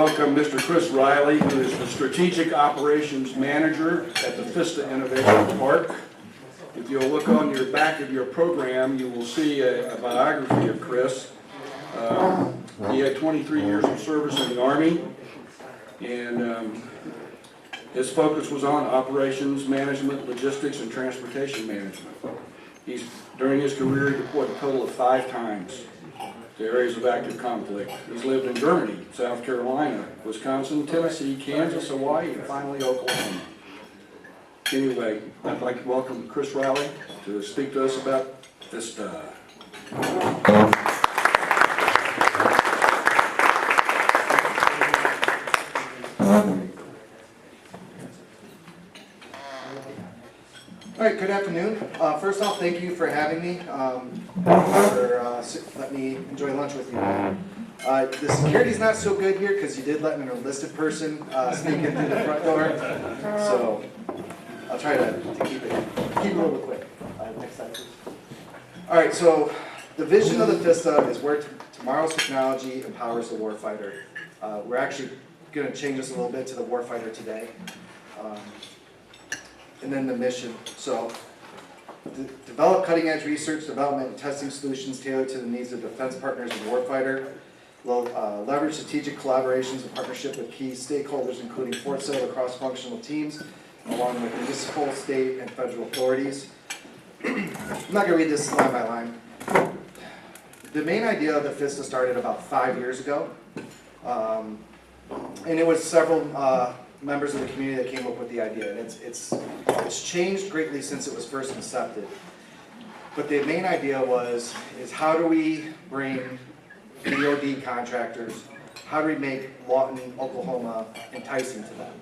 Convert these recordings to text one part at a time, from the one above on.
welcome Mr. Chris Riley, who is the Strategic Operations Manager at the FISTA Innovation Park. If you'll look on your back of your program, you will see a biography of Chris. He had 23 years of service in the Army, and his focus was on operations management, logistics, and transportation management. During his career, he deployed a total of 5 times to areas of active conflict. He's lived in Germany, South Carolina, Wisconsin, Tennessee, Kansas, Hawaii, and finally Oklahoma. Anyway, I'd like to welcome Chris Riley to speak to us about FISTA. All right, good afternoon. First off, thank you for having me, for letting me enjoy lunch with you. The security's not so good here because you did let an enlisted person sneak in through the front door. So I'll try to keep it a little quick. Next slide, please. All right, so the vision of the FISTA is where tomorrow's technology empowers the warfighter. We're actually going to change this a little bit to the warfighter today. And then the mission. So, develop cutting-edge research, development, and testing solutions tailored to the needs of defense partners and warfighter. Leverage strategic collaborations and partnership with key stakeholders, including Fort Sill and cross-functional teams, along with municipal, state, and federal authorities. I'm not going to read this line by line. The main idea of the FISTA started about 5 years ago, and it was several members of the community that came up with the idea, and it's changed greatly since it was first incepted. But the main idea is how do we bring DoD contractors, how do we make Lawton, Oklahoma enticing to them?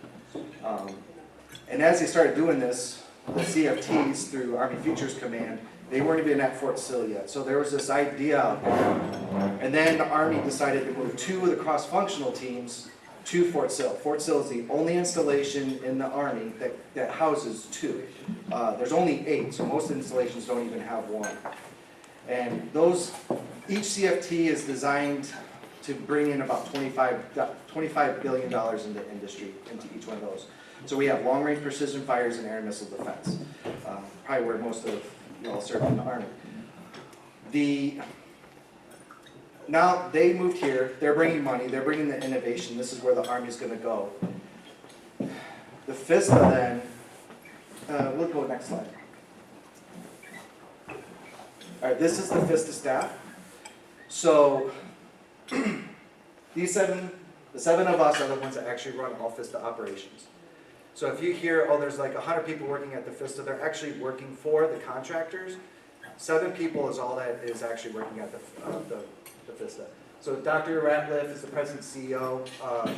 And as they started doing this, the CFTs through Army Futures Command, they weren't even at Fort Sill yet. So there was this idea out there. And then the Army decided to move 2 of the cross-functional teams to Fort Sill. Fort Sill is the only installation in the Army that houses 2. There's only 8, so most installations don't even have 1. And each CFT is designed to bring in about $25 billion into industry, into each one of those. So we have long-range precision fires and air and missile defense, probably where most of you all serve in the Army. Now they moved here, they're bringing money, they're bringing the innovation, this is where the Army's going to go. The FISTA then, we'll go next slide. All right, this is the FISTA staff. So the 7 of us are the ones that actually run all FISTA operations. So if you hear, oh, there's like 100 people working at the FISTA, they're actually working for the contractors. 7 people is all that is actually working at the FISTA. So Dr. Ratliff is the president and CEO.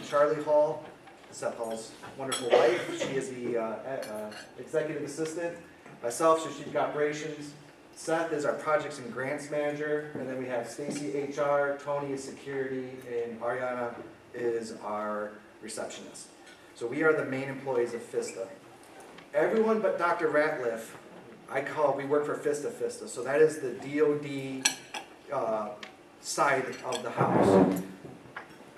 Charlie Hall, Seth Hall's wonderful wife, she is the executive assistant. Myself, strategic operations. Seth is our projects and grants manager. And then we have Stacy HR, Tony is security, and Ariana is our receptionist. So we are the main employees of FISTA. Everyone but Dr. Ratliff, we work for FISTA. So that is the DoD side of the house.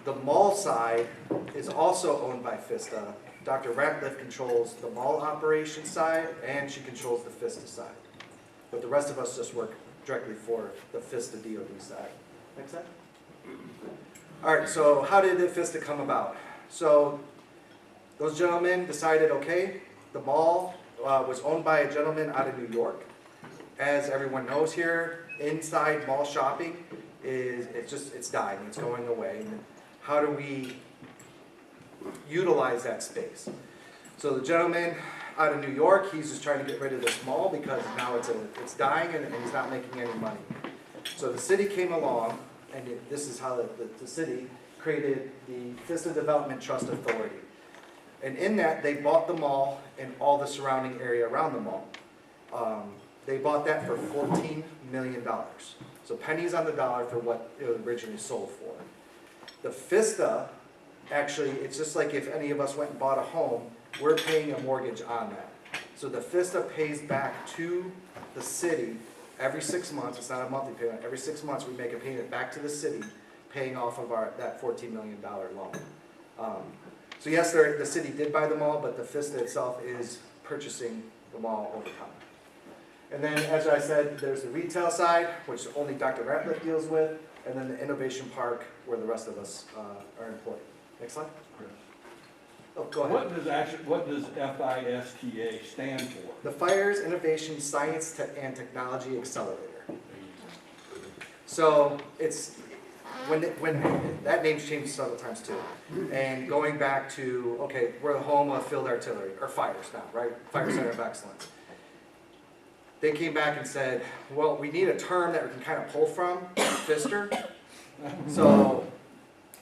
The mall side is also owned by FISTA. Dr. Ratliff controls the mall operations side, and she controls the FISTA side. But the rest of us just work directly for the FISTA DoD side. Next slide. All right, so how did the FISTA come about? So those gentlemen decided, okay, the mall was owned by a gentleman out of New York. As everyone knows here, inside mall shopping it's dying, it's going away. And how do we utilize that space? So the gentleman out of New York, he's just trying to get rid of this mall because now it's dying and he's not making any money. So the city came along, and this is how the city created the FISTA Development Trust Authority. And in that, they bought the mall and all the surrounding area around the mall. They bought that for $14 million. So pennies on the dollar for what it was originally sold for. The FISTA, actually, it's just like if any of us went and bought a home, we're paying a mortgage on that. So the FISTA pays back to the city every 6 months. It's not a monthly payment. Every 6 months we make a payment back to the city, paying off of that $14 million loan. So yes, the city did buy the mall, but the FISTA itself is purchasing the mall over time. And then, as I said, there's the retail side, which only Dr. Ratliff deals with, and then the innovation park, where the rest of us are employed. Next slide. Oh, go ahead. What does FISTA stand for? The Fires Innovation Science and Technology Accelerator. So it's, when that name's changed several times too. And going back to, okay, we're the home of field artillery, or fires now, right? Fire Center of Excellence. They came back and said, well, we need a term that we can kind of pull from, FISTER. So,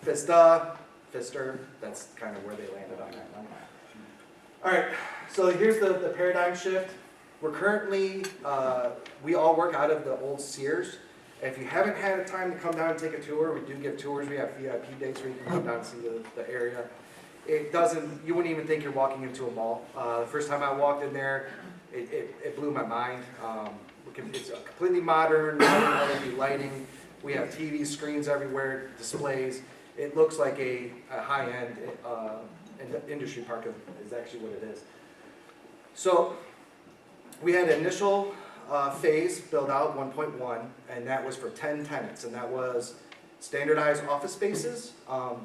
FISTA, FISTER, that's kind of where they landed on that one. All right, so here's the paradigm shift. We're currently, we all work out of the old Sears. If you haven't had a time to come down and take a tour, we do give tours. We have VIP dates where you can come down and see the area. It doesn't, you wouldn't even think you're walking into a mall. The first time I walked in there, it blew my mind. It's a completely modern LED lighting. We have TV screens everywhere, displays. It looks like a high-end industry park is actually what it is. So we had an initial phase build out 1.1, and that was for 10 tenants, and that was standardized office spaces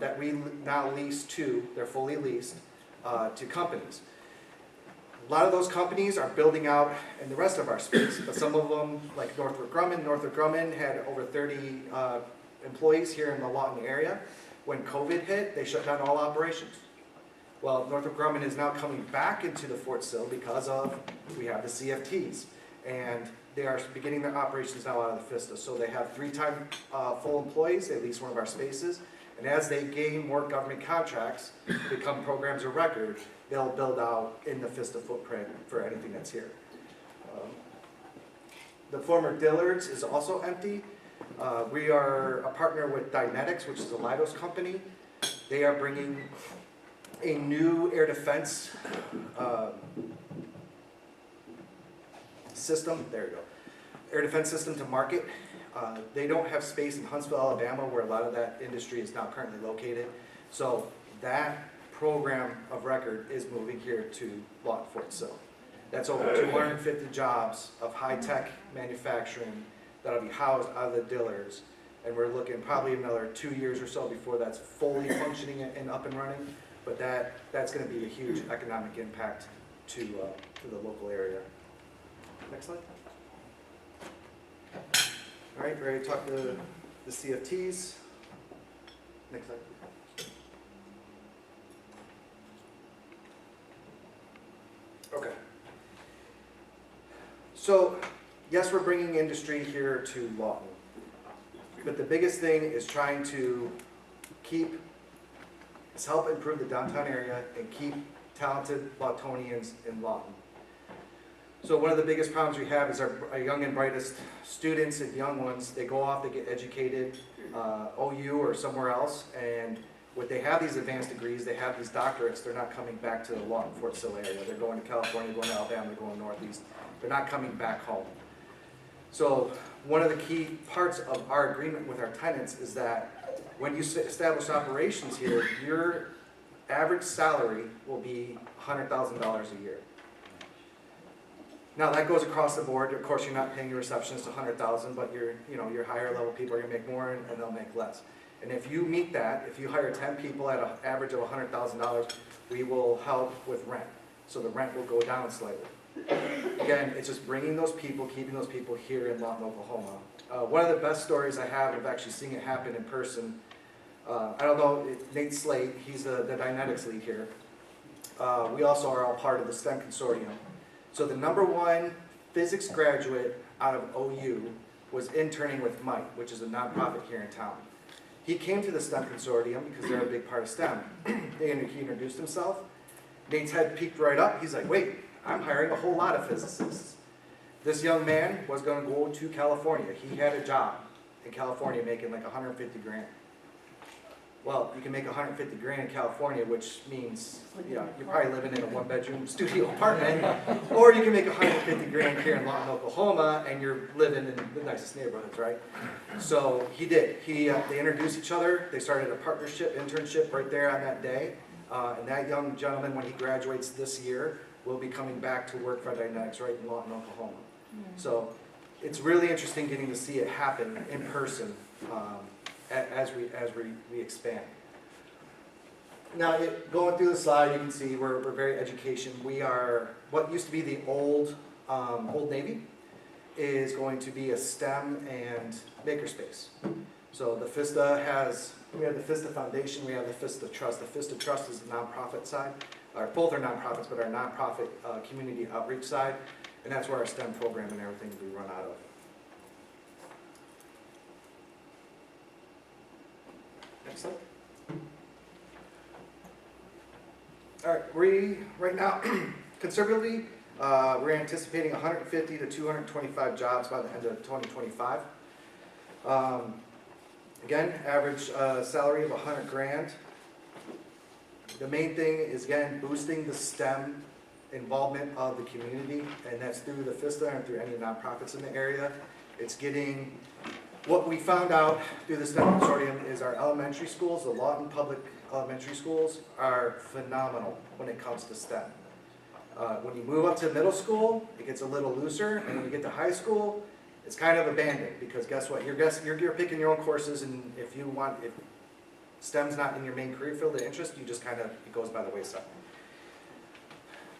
that we now lease to, they're fully leased, to companies. A lot of those companies are building out in the rest of our space, but some of them, like Northrop Grumman had over 30 employees here in the Lawton area. When COVID hit, they shut down all operations. Well, Northrop Grumman is now coming back into the Fort Sill because of, we have the CFTs, and they are beginning their operations now out of the FISTA. So they have 3-time full employees, they lease one of our spaces, and as they gain more government contracts, become programs of record, they'll build out in the FISTA footprint for anything that's here. The former Dillard's is also empty. We are a partner with Dynetics, which is a Leidos company. They are bringing a new air defense system, there you go, air defense system to market. They don't have space in Huntsville, Alabama, where a lot of that industry is now currently located. So that program of record is moving here to Lawton Fort Sill. That's over 250 jobs of high-tech manufacturing that'll be housed out of the Dillards. And we're looking probably another 2 years or so before that's fully functioning and up and running. But that's going to be a huge economic impact to the local area. Next slide. All right, we already talked to the CFTs. Next slide. Okay. So, yes, we're bringing industry here to Lawton. But the biggest thing is trying to help improve the downtown area and keep talented Lawtonians in Lawton. So one of the biggest problems we have is our young and brightest students and young ones, they go off, they get educated, OU or somewhere else, and when they have these advanced degrees, they have these doctorates, they're not coming back to the Lawton Fort Sill area. They're going to California, going to Alabama, they're going northeast. They're not coming back home. So one of the key parts of our agreement with our tenants is that when you establish operations here, your average salary will be $100,000 a year. Now that goes across the board. Of course, you're not paying your receptionist $100,000, but your higher level people are gonna make more and they'll make less. And if you meet that, if you hire 10 people at an average of $100,000, we will help with rent. So the rent will go down slightly. Again, it's just bringing those people, keeping those people here in Lawton, Oklahoma. One of the best stories I have of actually seeing it happen in person, I don't know, Nate Slate, he's the Dynetics lead here. We also are all part of the STEM consortium. So the #1 physics graduate out of OU was interning with Mike, which is a nonprofit here in town. He came to the STEM consortium because they're a big part of STEM. He introduced himself. Nate's head peeked right up. He's like, wait, I'm hiring a whole lot of physicists. This young man was going to go to California. He had a job in California making like 150 grand. Well, you can make 150 grand in California, which means, you know, you're probably living in a one-bedroom studio apartment, or you can make 150 grand here in Lawton, Oklahoma, and you're living in the nicest neighborhoods, right? So he did. They introduced each other. They started a partnership, internship right there on that day. And that young gentleman, when he graduates this year, will be coming back to work for Dynetics right in Lawton, Oklahoma. So it's really interesting getting to see it happen in person as we expand. Now, going through the slide, you can see we're very education. We are, what used to be the old Navy is going to be a STEM and makerspace. So the FISTA we have the FISTA Foundation, we have the FISTA Trust. The FISTA Trust is the nonprofit side, or both are nonprofits, but our nonprofit community outreach side, and that's where our STEM program and everything we run out of. Next slide. All right, right now, conservatively, we're anticipating 150 to 225 jobs by the end of 2025. Again, average salary of 100 grand. The main thing is, again, boosting the STEM involvement of the community, and that's through the FISTA and through any nonprofits in the area. It's getting, what we found out through the STEM Consortium is our elementary schools, the Lawton Public Elementary Schools, are phenomenal when it comes to STEM. When you move up to middle school, it gets a little looser, and when you get to high school, it's kind of abandoned, because guess what? You're picking your own courses, and if STEM's not in your main career field of interest, you just it goes by the wayside.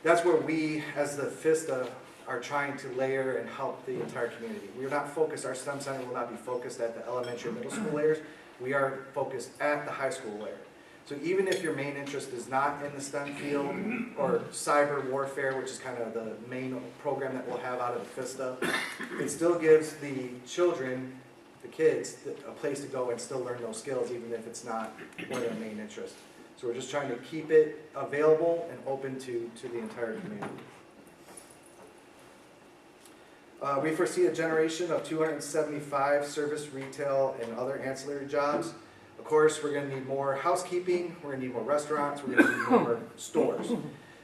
That's where we, as the FISTA, are trying to layer and help the entire community. We're not focused, our STEM center will not be focused at the elementary and middle school layers. We are focused at the high school layer. So even if your main interest is not in the STEM field, or cyber warfare, which is kind of the main program that we'll have out of the FISTA, it still gives the children, the kids, a place to go and still learn those skills, even if it's not one of their main interests. So we're just trying to keep it available and open to the entire community. We foresee a generation of 275 service, retail, and other ancillary jobs. Of course, we're going to need more housekeeping, we're going to need more restaurants, we're going to need more stores.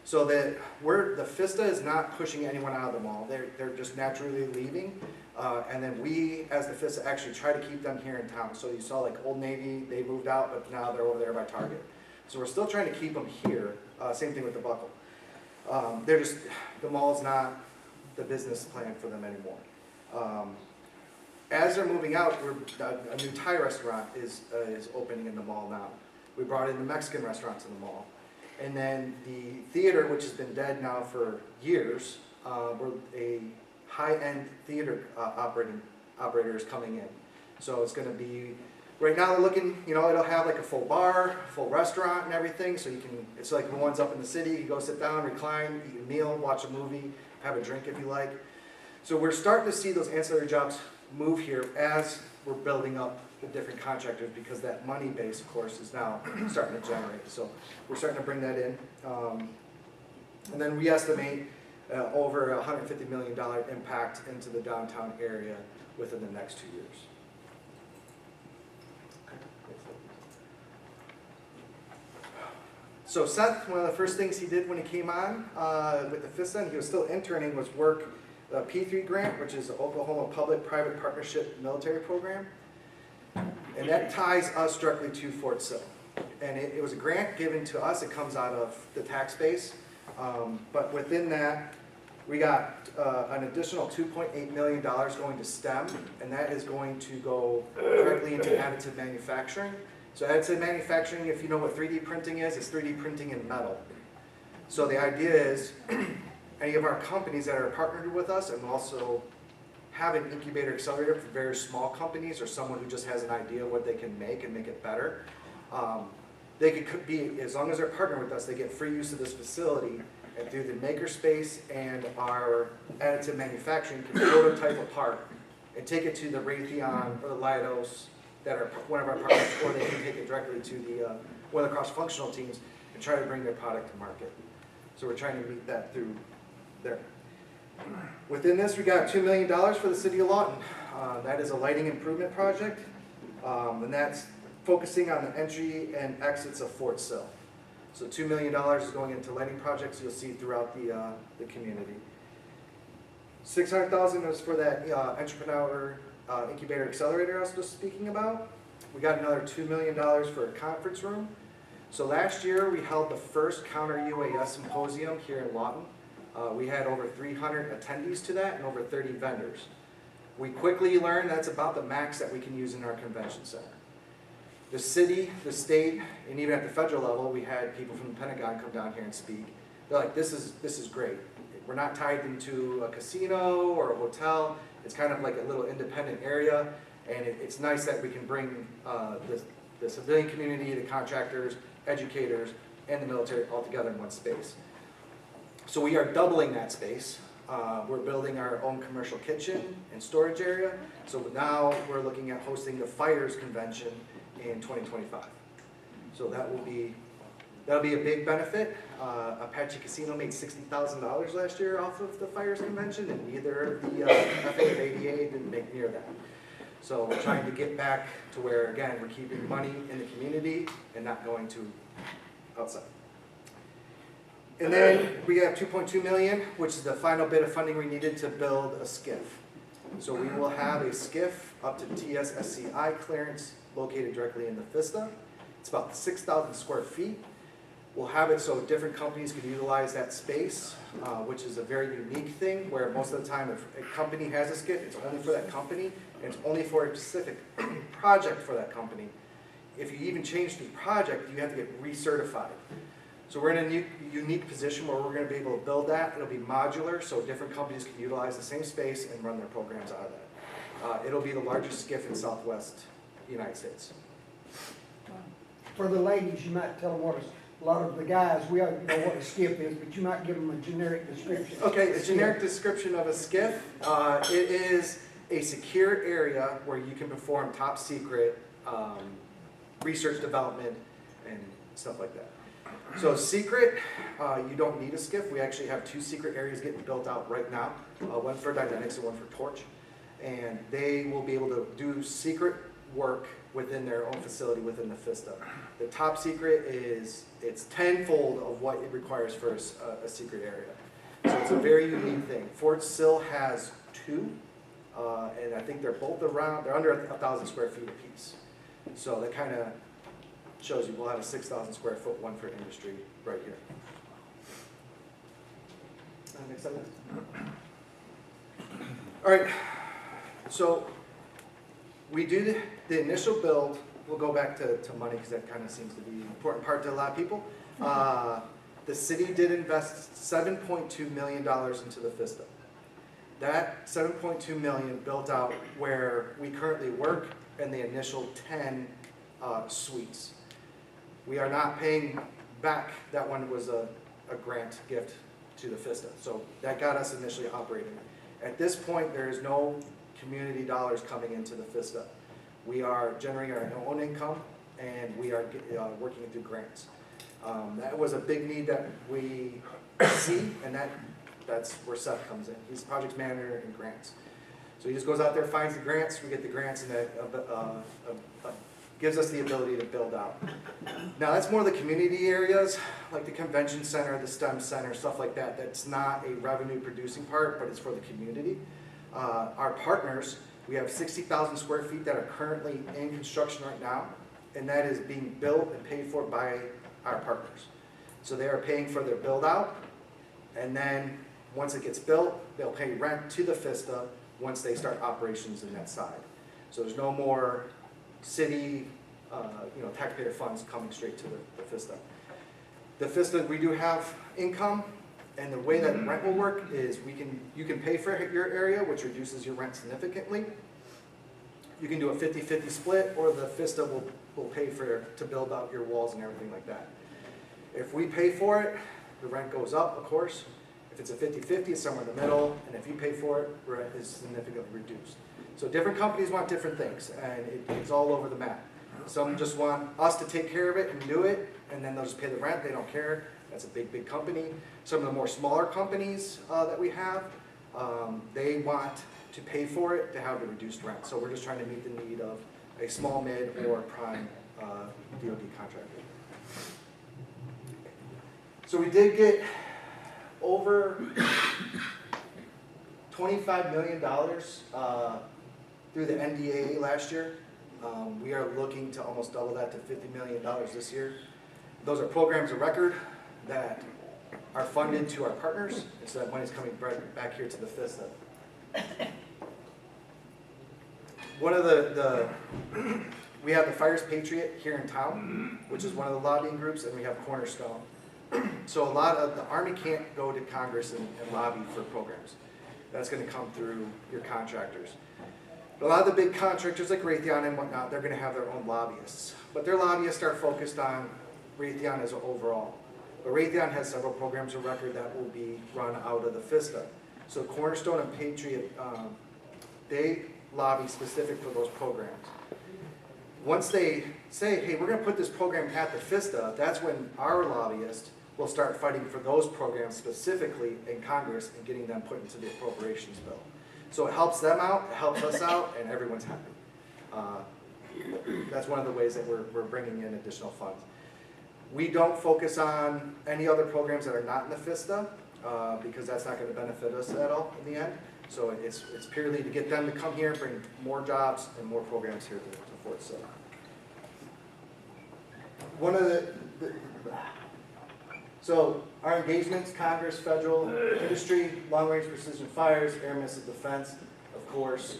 So that the FISTA is not pushing anyone out of the mall. They're just naturally leaving. And then we, as the FISTA, actually try to keep them here in town. So you saw like Old Navy, they moved out, but now they're over there by Target. So we're still trying to keep them here. Same thing with the Buckle. The mall's not the business plan for them anymore. As they're moving out, a new Thai restaurant is opening in the mall now. We brought in the Mexican restaurants in the mall. And then the theater, which has been dead now for years, we're a high-end theater operator is coming in. So it's going to be, right now they're looking, it'll have like a full bar, full restaurant and everything. So it's like the ones up in the city, you go sit down, recline, eat a meal, watch a movie, have a drink if you like. So we're starting to see those ancillary jobs move here as we're building up the different contractors, because that money base, of course, is now starting to generate. So we're starting to bring that in. And then we estimate over a $150 million impact into the downtown area within the next 2 years. So Seth, one of the first things he did when he came on with the FISTA, and he was still interning, was work the P3 grant, which is the Oklahoma Public-Private Partnership Military Program. And that ties us directly to Fort Sill. And it was a grant given to us. It comes out of the tax base. But within that, we got an additional $2.8 million going to STEM, and that is going to go directly into additive manufacturing. So additive manufacturing, if you know what 3D printing is, it's 3D printing in metal. So the idea is, any of our companies that are partnered with us, and also have an incubator accelerator for very small companies, or someone who just has an idea of what they can make and make it better, they could be, as long as they're partnered with us, they get free use of this facility, and through the makerspace and our additive manufacturing, can prototype a part and take it to the Raytheon or the Leidos that are one of our partners, or they can take it directly to the one of the cross-functional teams and try to bring their product to market. So we're trying to meet that through there. Within this, we got $2 million for the city of Lawton. That is a lighting improvement project, and that's focusing on the entry and exits of Fort Sill. So $2 million is going into lighting projects you'll see throughout the community. $600,000 is for that entrepreneur incubator accelerator I was just speaking about. We got another $2 million for a conference room. So last year we held the first Counter UAS Symposium here in Lawton. We had over 300 attendees to that and over 30 vendors. We quickly learned that's about the max that we can use in our convention center. The city, the state, and even at the federal level, we had people from the Pentagon come down here and speak. They're like, this is great. We're not tied into a casino or a hotel. It's kind of like a little independent area, and it's nice that we can bring the civilian community, the contractors, educators, and the military all together in one space. So we are doubling that space. We're building our own commercial kitchen and storage area. So now we're looking at hosting the Fires Convention in 2025. So that'll be a big benefit. Apache Casino made $60,000 last year off of the Fires Convention, and neither the FA or ADA didn't make near that. So we're trying to get back to where, again, we're keeping money in the community and not going to outside. And then we have $2.2 million, which is the final bit of funding we needed to build a SCIF. So we will have a SCIF up to TSSCI clearance located directly in the FISTA. It's about 6,000 square feet. We'll have it so different companies can utilize that space, which is a very unique thing, where most of the time if a company has a SCIF, it's only for that company, and it's only for a specific project for that company. If you even change the project, you have to get recertified. So we're in a unique position where we're going to be able to build that. It'll be modular, so different companies can utilize the same space and run their programs out of that. It'll be the largest SCIF in Southwest United States. For the ladies, you might tell them what a lot of the guys, we already know what a SCIF is, but you might give them a generic description. Okay, a generic description of a SCIF, it is a secure area where you can perform top secret research development and stuff like that. So secret, you don't need a SCIF. We actually have 2 secret areas getting built out right now, one for Dynamics and one for Torch. And they will be able to do secret work within their own facility within the FISTA. The top secret it's tenfold of what it requires for a secret area. So it's a very unique thing. Fort Sill has 2, and I think they're both around, they're under 1,000 square feet apiece. So that kind of shows you we'll have a 6,000 square foot one for industry right here. Next slide. All right, so we do the initial build. We'll go back to money because that kind of seems to be an important part to a lot of people. The city did invest $7.2 million into the FISTA. That $7.2 million built out where we currently work and the initial 10 suites. We are not paying back. That one was a grant gift to the FISTA. So that got us initially operating. At this point, there is no community dollars coming into the FISTA. We are generating our own income, and we are working through grants. That was a big need that we see, and that's where Seth comes in. He's project manager and grants. So he just goes out there, finds the grants, we get the grants, and that gives us the ability to build out. Now that's more the community areas, like the convention center, the STEM center, stuff like that. That's not a revenue producing part, but it's for the community. Our partners, we have 60,000 square feet that are currently in construction right now, and that is being built and paid for by our partners. So they are paying for their build out, and then once it gets built, they'll pay rent to the FISTA once they start operations in that side. So there's no more city, taxpayer funds coming straight to the FISTA. The FISTA, we do have income, and the way that rent will work is you can pay for your area, which reduces your rent significantly. You can do a 50-50 split, or the FISTA will pay to build out your walls and everything like that. If we pay for it, the rent goes up, of course. If it's a 50-50, it's somewhere in the middle, and if you pay for it, rent is significantly reduced. So different companies want different things, and it's all over the map. Some just want us to take care of it and do it, and then they'll just pay the rent, they don't care. That's a big, big company. Some of the more smaller companies that we have, they want to pay for it to have the reduced rent. So we're just trying to meet the need of a small, mid, or prime DoD contractor. So we did get over $25 million through the NDAA last year. We are looking to almost double that to $50 million this year. Those are programs of record that are funded to our partners, and so that money's coming back here to the FISTA. One of we have the Fires Patriot here in town, which is one of the lobbying groups, and we have Cornerstone. So a lot of the Army can't go to Congress and lobby for programs. That's going to come through your contractors. But a lot of the big contractors like Raytheon and whatnot, they're going to have their own lobbyists. But their lobbyists are focused on Raytheon as an overall. But Raytheon has several programs of record that will be run out of the FISTA. So Cornerstone and Patriot, they lobby specific for those programs. Once they say, hey, we're going to put this program at the FISTA, that's when our lobbyists will start fighting for those programs specifically in Congress and getting them put into the appropriations bill. So it helps them out, it helps us out, and everyone's happy. That's one of the ways that we're bringing in additional funds. We don't focus on any other programs that are not in the FISTA because that's not going to benefit us at all in the end. So it's purely to get them to come here, bring more jobs and more programs here to Fort Sill. One of so our engagements, Congress, federal, industry, long-range precision fires, air missile defense, of course.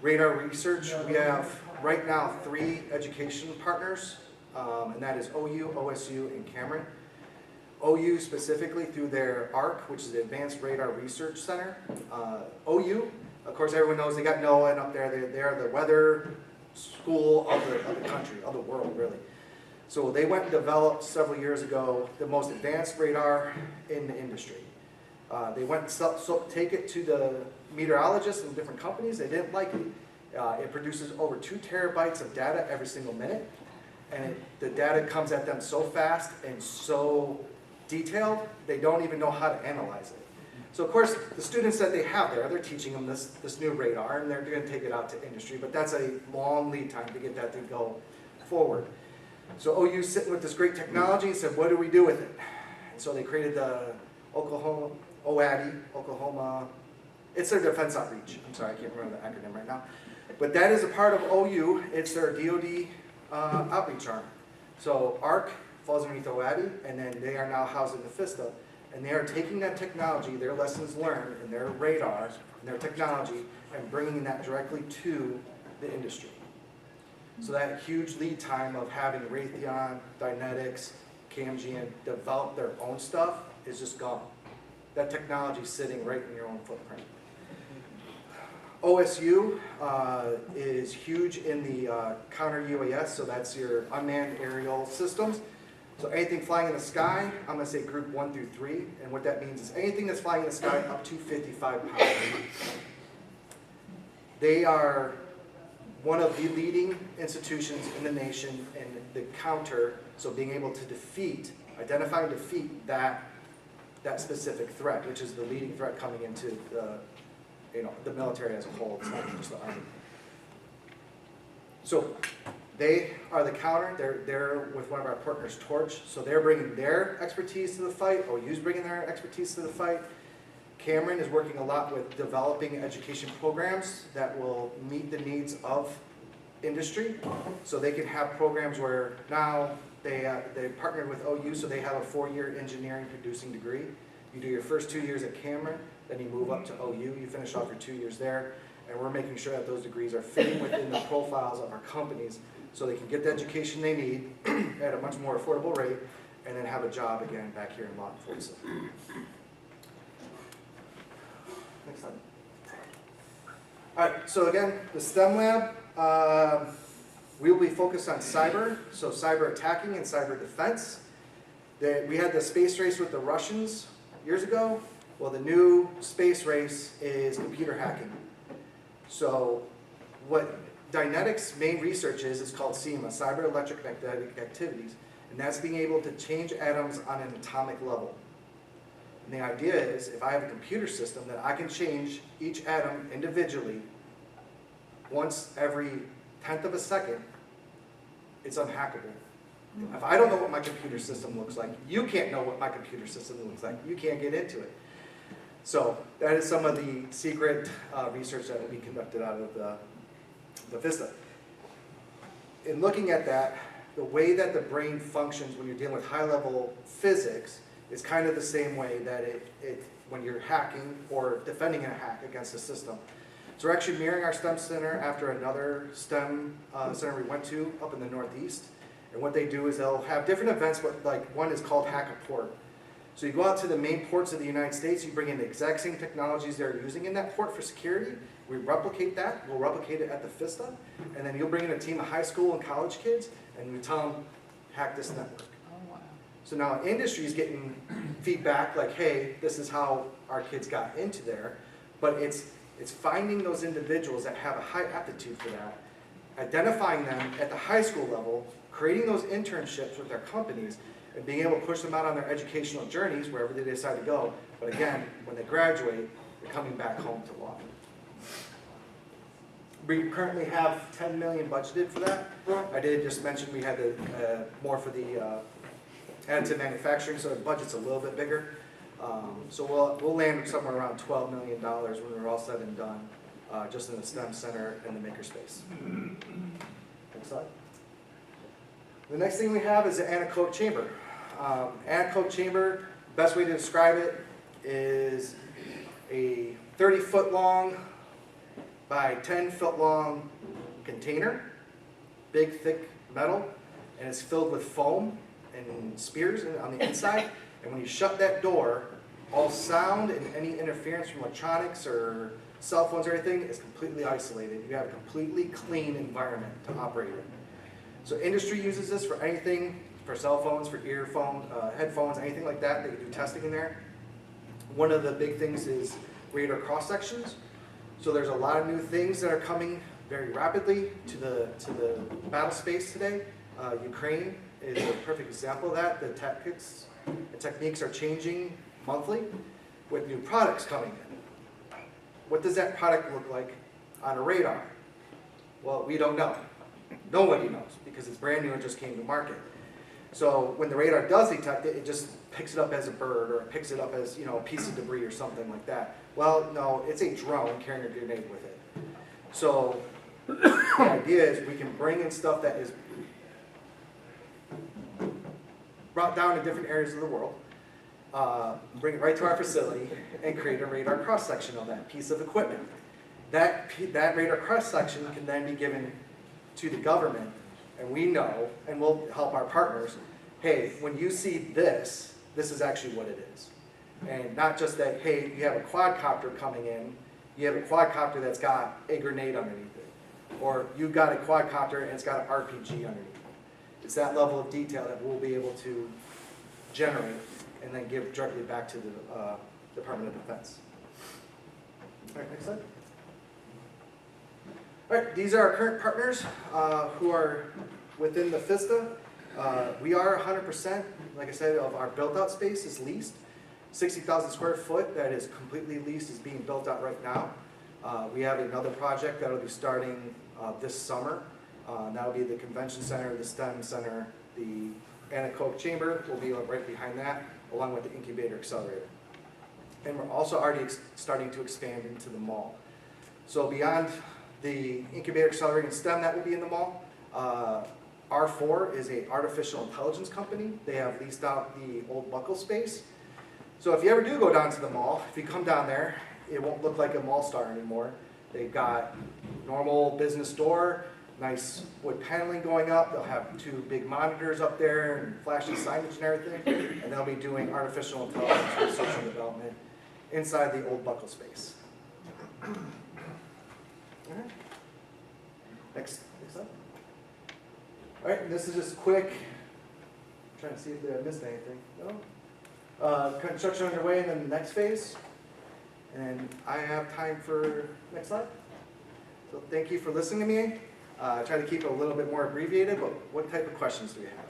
Radar research, we have right now 3 education partners, and that is OU, OSU, and Cameron. OU specifically through their ARC, which is the Advanced Radar Research Center. OU, of course everyone knows they got NOAA and up there, they are the weather school of the country, of the world really. So they went and developed several years ago the most advanced radar in the industry. They went and take it to the meteorologists and different companies. They didn't like it. It produces over 2 terabytes of data every single minute. And the data comes at them so fast and so detailed, they don't even know how to analyze it. So of course, the students that they have there, they're teaching them this new radar, and they're going to take it out to industry, but that's a long lead time to get that to go forward. So OU's sitting with this great technology and said, what do we do with it? And so they created the Oklahoma, it's their defense outreach. I'm sorry, I can't remember the acronym right now. But that is a part of OU, it's their DoD outreach arm. So ARC falls underneath OADI, and then they are now housed in the FISTA, and they are taking that technology, their lessons learned, and their radar, and their technology, and bringing that directly to the industry. So that huge lead time of having Raytheon, Dynetics, Camgian develop their own stuff is just gone. That technology is sitting right in your own footprint. OSU is huge in the counter UAS, so that's your unmanned aerial systems. So anything flying in the sky, I'm going to say group 1 through 3, and what that means is anything that's flying in the sky up to 55 pounds. They are one of the leading institutions in the nation in the counter, so being able to identify and defeat that specific threat, which is the leading threat coming into the military as a whole. It's not just the Army. So they are the counter. They're with one of our partners, Torch. So they're bringing their expertise to the fight. OU's bringing their expertise to the fight. Cameron is working a lot with developing education programs that will meet the needs of industry. So they can have programs where now they partnered with OU, so they have a 4-year engineering producing degree. You do your first 2 years at Cameron, then you move up to OU, you finish off your 2 years there, and we're making sure that those degrees are fitting within the profiles of our companies so they can get the education they need at a much more affordable rate and then have a job again back here in law enforcement. Next slide. All right, so again, the STEM lab, we will be focused on cyber, so cyber attacking and cyber defense. We had the space race with the Russians years ago. Well, the new space race is computer hacking. So what Dynetics' main research is called CEMA, Cyber Electromagnetic Activities, and that's being able to change atoms on an atomic level. And the idea is, if I have a computer system that I can change each atom individually once every 10th of a second, it's unhackable. If I don't know what my computer system looks like, you can't know what my computer system looks like. You can't get into it. So that is some of the secret research that will be conducted out of the FISTA. In looking at that, the way that the brain functions when you're dealing with high-level physics is kind of the same way that when you're hacking or defending a hack against a system. So we're actually mirroring our STEM center after another STEM center we went to up in the Northeast. And what they do is they'll have different events, but like one is called Hack a Port. So you go out to the main ports of the United States, you bring in the exact same technologies they're using in that port for security. We replicate that, we'll replicate it at the FISTA, and then you'll bring in a team of high school and college kids, and we tell them, hack this network. Oh, wow. So now industry is getting feedback like, hey, this is how our kids got into there, but it's finding those individuals that have a high aptitude for that, identifying them at the high school level, creating those internships with their companies, and being able to push them out on their educational journeys wherever they decide to go. But again, when they graduate, they're coming back home to law. We currently have $10 million budgeted for that. I did just mention we had more for the additive manufacturing, so the budget's a little bit bigger. So we'll land somewhere around $12 million when we're all said and done, just in the STEM center and the makerspace. Next slide. The next thing we have is the anechoic chamber. Anechoic chamber, best way to describe it is a 30-foot long by 10-foot long container, big thick metal, and it's filled with foam and spears on the inside. And when you shut that door, all sound and any interference from electronics or cell phones or anything is completely isolated. You have a completely clean environment to operate in. So industry uses this for anything, for cell phones, for earphones, headphones, anything like that. They can do testing in there. One of the big things is radar cross sections. So there's a lot of new things that are coming very rapidly to the battle space today. Ukraine is a perfect example of that. The techniques are changing monthly with new products coming in. What does that product look like on a radar? Well, we don't know. Nobody knows because it's brand new and just came to market. So when the radar does detect it, it just picks it up as a bird or it picks it up as a piece of debris or something like that. Well, no, it's a drone carrying a grenade with it. So the idea is we can bring in stuff that is brought down to different areas of the world, bring it right to our facility, and create a radar cross-section of that piece of equipment. That radar cross-section can then be given to the government, and we know, and we'll help our partners, hey, when you see this, this is actually what it is. And not just that, hey, you have a quadcopter coming in, you have a quadcopter that's got a grenade underneath it. Or you've got a quadcopter and it's got an RPG underneath it. It's that level of detail that we'll be able to generate and then give directly back to the Department of Defense. All right, next slide. All right, these are our current partners who are within the FISTA. We are 100%, like I said, of our built-out space is leased. 60,000 square foot that is completely leased is being built out right now. We have another project that will be starting this summer. That will be the convention center, the STEM center, the anechoic chamber will be right behind that, along with the incubator accelerator. And we're also already starting to expand into the mall. So beyond the incubator accelerator and STEM that will be in the mall, R4 is an artificial intelligence company. They have leased out the old Buckle space. So if you ever do go down to the mall, if you come down there, it won't look like a mall star anymore. They've got normal business door, nice wood paneling going up. They'll have 2 big monitors up there and flashing signage and everything. And they'll be doing artificial intelligence research and development inside the old Buckle space. All right. Next up. All right, and this is just quick. Trying to see if I missed anything. No? Construction underway, and then the next phase. And I have time for next slide. So thank you for listening to me. Try to keep it a little bit more abbreviated, but what type of questions do we have?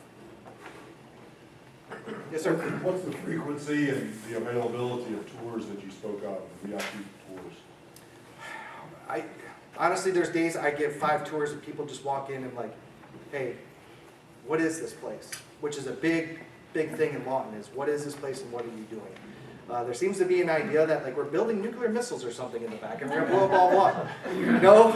Yes, sir. What's the frequency and the availability of tours that you spoke of, VIP tours? Honestly, there's days I give 5 tours and people just walk in and like, hey, what is this place? Which is a big thing in Lawton is, what is this place and what are you doing? There seems to be an idea that like we're building nuclear missiles or something in the back and we're gonna blow up all water. No,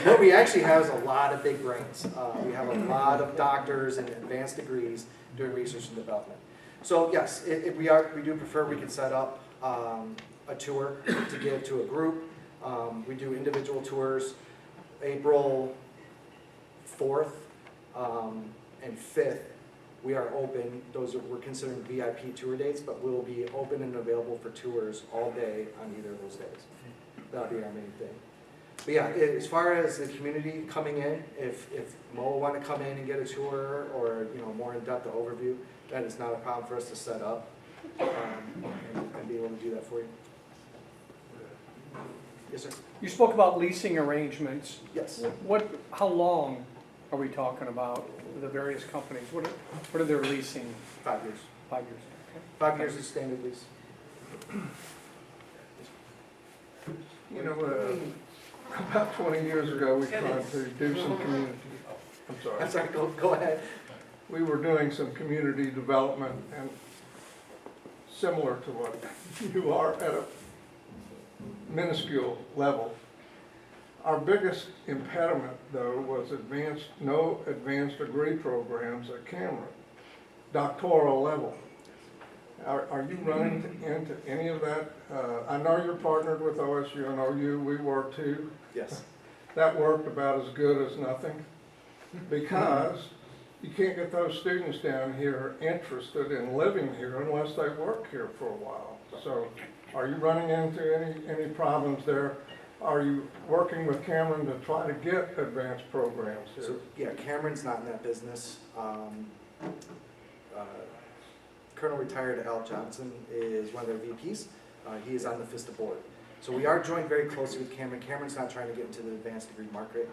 what we actually have is a lot of big brains. We have a lot of doctors and advanced degrees doing research and development. So yes, we do prefer we can set up a tour to give to a group. We do individual tours. April 4th and 5th, we are open. We're considering VIP tour dates, but we'll be open and available for tours all day on either of those days. That'll be our main thing. But yeah, as far as the community coming in, if Mo want to come in and get a tour or more in-depth overview, that is not a problem for us to set up and be able to do that for you. Yes, sir. You spoke about leasing arrangements. Yes. How long are we talking about with the various companies? What are their leasing? 5 years. 5 years. Okay. 5 years is standard lease. About 20 years ago, we tried to do some community, I'm sorry, go ahead. we were doing some community development and similar to what you are at a minuscule level. Our biggest impediment, though, was no advanced degree programs at Cameron, doctoral level. Are you running into any of that? I know you're partnered with OSU, I know we were too. Yes. That worked about as good as nothing, because you can't get those students down here interested in living here unless they work here for a while. So are you running into any problems there? Are you working with Cameron to try to get advanced programs here? So, yeah, Cameron's not in that business. Colonel retired Al Johnson is one of their VPs. He is on the FISTA board. So we are joined very closely with Cameron. Cameron's not trying to get into the advanced degree market.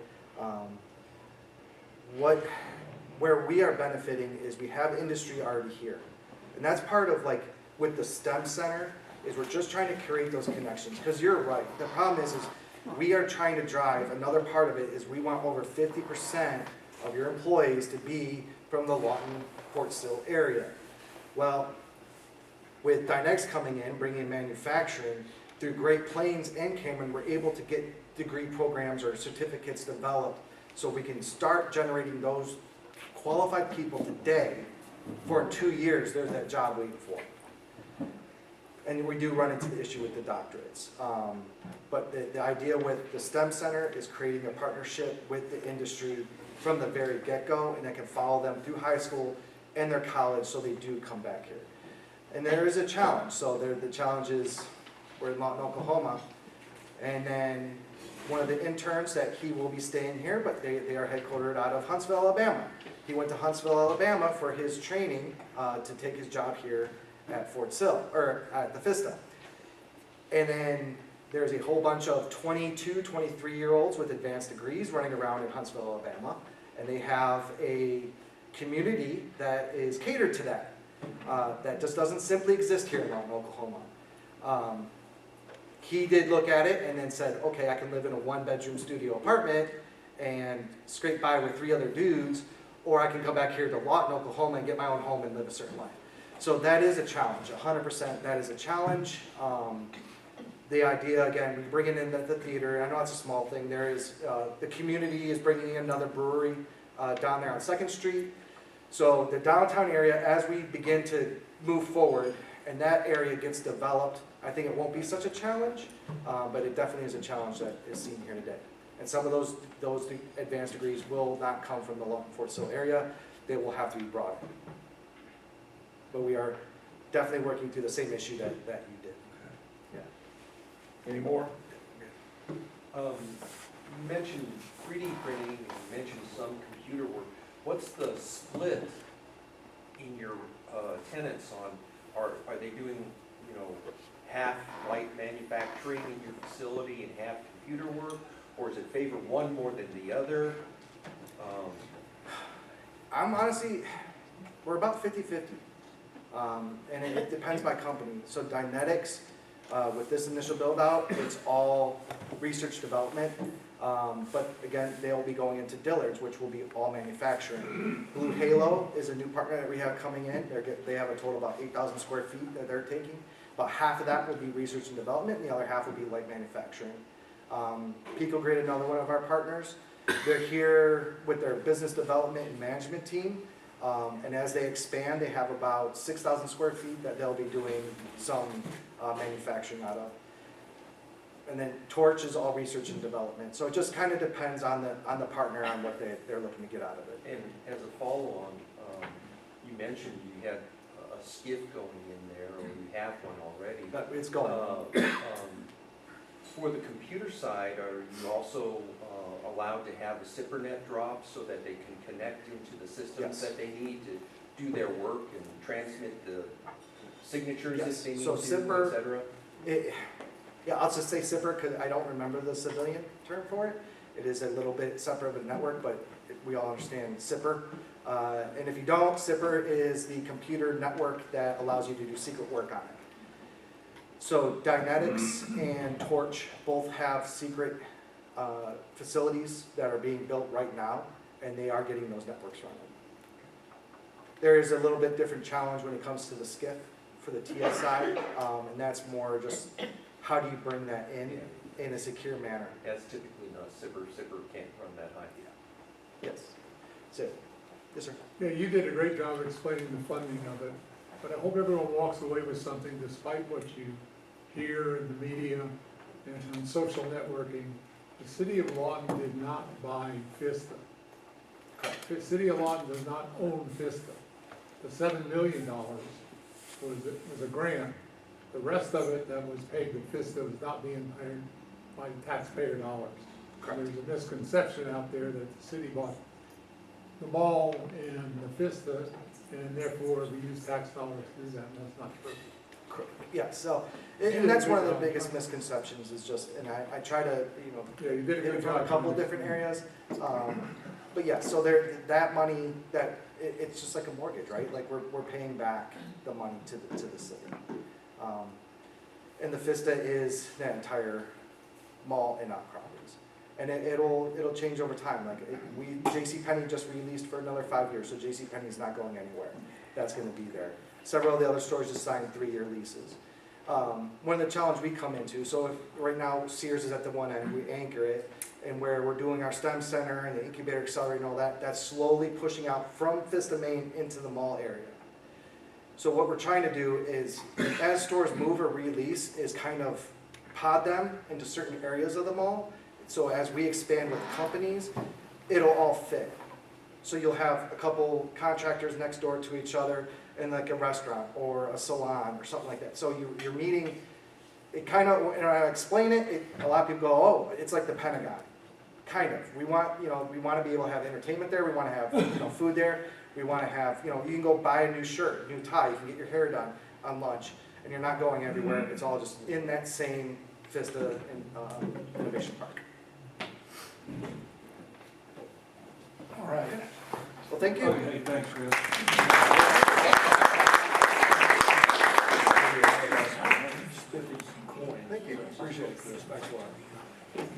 Where we are benefiting is we have industry already here. And that's part of like with the STEM Center is we're just trying to create those connections. Because you're right. The problem is we are trying to drive, another part of it is we want over 50% of your employees to be from the Lawton, Fort Sill area. Well, with Dynex coming in, bringing in manufacturing, through Great Plains and Cameron, we're able to get degree programs or certificates developed so we can start generating those qualified people today. For 2 years, there's that job waiting for. And we do run into the issue with the doctorates. But the idea with the STEM Center is creating a partnership with the industry from the very get-go, and I can follow them through high school and their college so they do come back here. And there is a challenge. So the challenge is we're in Lawton, Oklahoma, and then one of the interns that he will be staying here, but they are headquartered out of Huntsville, Alabama. He went to Huntsville, Alabama for his training to take his job here at Fort Sill, or at the FISTA. And then there's a whole bunch of 22, 23-year-olds with advanced degrees running around in Huntsville, Alabama, and they have a community that is catered to that. That just doesn't simply exist here in Lawton, Oklahoma. He did look at it and then said, okay, I can live in a 1-bedroom studio apartment and scrape by with 3 other dudes, or I can come back here to Lawton, Oklahoma and get my own home and live a certain life. So that is a challenge, 100% that is a challenge. The idea, again, we bringing in the theater, I know it's a small thing, there is, the community is bringing in another brewery down there on 2nd Street. So the downtown area, as we begin to move forward and that area gets developed, I think it won't be such a challenge, but it definitely is a challenge that is seen here today. And some of those advanced degrees will not come from the Lawton Fort Sill area, they will have to be brought in. But we are definitely working through the same issue that you did. Yeah. Any more? You mentioned 3D printing, and you mentioned some computer work. What's the split in your tenants on, are they doing, half light manufacturing in your facility and half computer work? Or is it favor one more than the other? I'm honestly, we're about 50-50. And it depends by company. So Dynetics, with this initial build out, it's all research development. But again, they'll be going into Dillard's, which will be all manufacturing. Blue Halo is a new partner that we have coming in. They have a total of about 8,000 square feet that they're taking. About half of that will be research and development, and the other half will be light manufacturing. PicoGrid, another one of our partners, they're here with their business development and management team. And as they expand, they have about 6,000 square feet that they'll be doing some manufacturing out of. And then Torch is all research and development. So it just kind of depends on the partner, on what they're looking to get out of it. And as a follow-on, you mentioned you had a skiff going in there, or you have one already. But it's going. For the computer side, are you also allowed to have a SIPRnet drop so that they can connect into the systems Yes. that they need to do their work and transmit the signatures Yes. if they need So to, SIPR et cetera? Yeah, I'll just say SIPR because I don't remember the civilian term for it. It is a little bit separate of a network, but we all understand SIPR. And if you don't, SIPR is the computer network that allows you to do secret work on it. So Dynetics and Torch both have secret facilities that are being built right now, and they are getting those networks running. There is a little bit different challenge when it comes to the SCIF for the TS side, and that's more just how do you bring that in a secure manner. That's typically not SIPR. SIPR can't run that high. Yes. That's it. Yes, sir. Yeah, you did a great job explaining the funding of it, but I hope everyone walks away with something despite what you hear in the media and on social networking. The city of Lawton did not buy FISTA. The city of Lawton does not own FISTA. The $7 million was a grant. The rest of it that was paid to FISTA was not being paid by taxpayer dollars. There's a misconception out there that the city bought the mall and the FISTA, and therefore we use tax dollars to do that, and that's not true. Yeah, so, and that's one of the biggest misconceptions is just, and I try to, Yeah, you did a hit good it from a job. couple of different areas. But yeah, so that money, it's just like a mortgage, right? Like we're paying back the money to the city. And the FISTA is that entire mall and out properties. And it'll change over time. Like JCPenney just released for another 5 years, so JCPenney's not going anywhere. That's gonna be there. Several of the other stores just signed 3-year leases. One of the challenges we come into, so if right now Sears is at the one end, we anchor it, and where we're doing our STEM center and the incubator accelerator and all that, that's slowly pushing out from FISTA Main into the mall area. So what we're trying to do is, as stores move or release, is kind of pod them into certain areas of the mall. So as we expand with companies, it'll all fit. So you'll have a couple contractors next door to each other in like a restaurant or a salon or something like that. So you're meeting, it kind of, when I explain it, a lot of people go, oh, it's like the Pentagon. Kind of. We want to be able to have entertainment there. We want to have food there. We want to have, you can go buy a new shirt, new tie. You can get your hair done on lunch, and you're not going everywhere. It's all just in that same FISTA Innovation Park. All right. Well, thank you. Okay, thanks, Chris. Thank you. Appreciate it, Chris. Thanks a lot.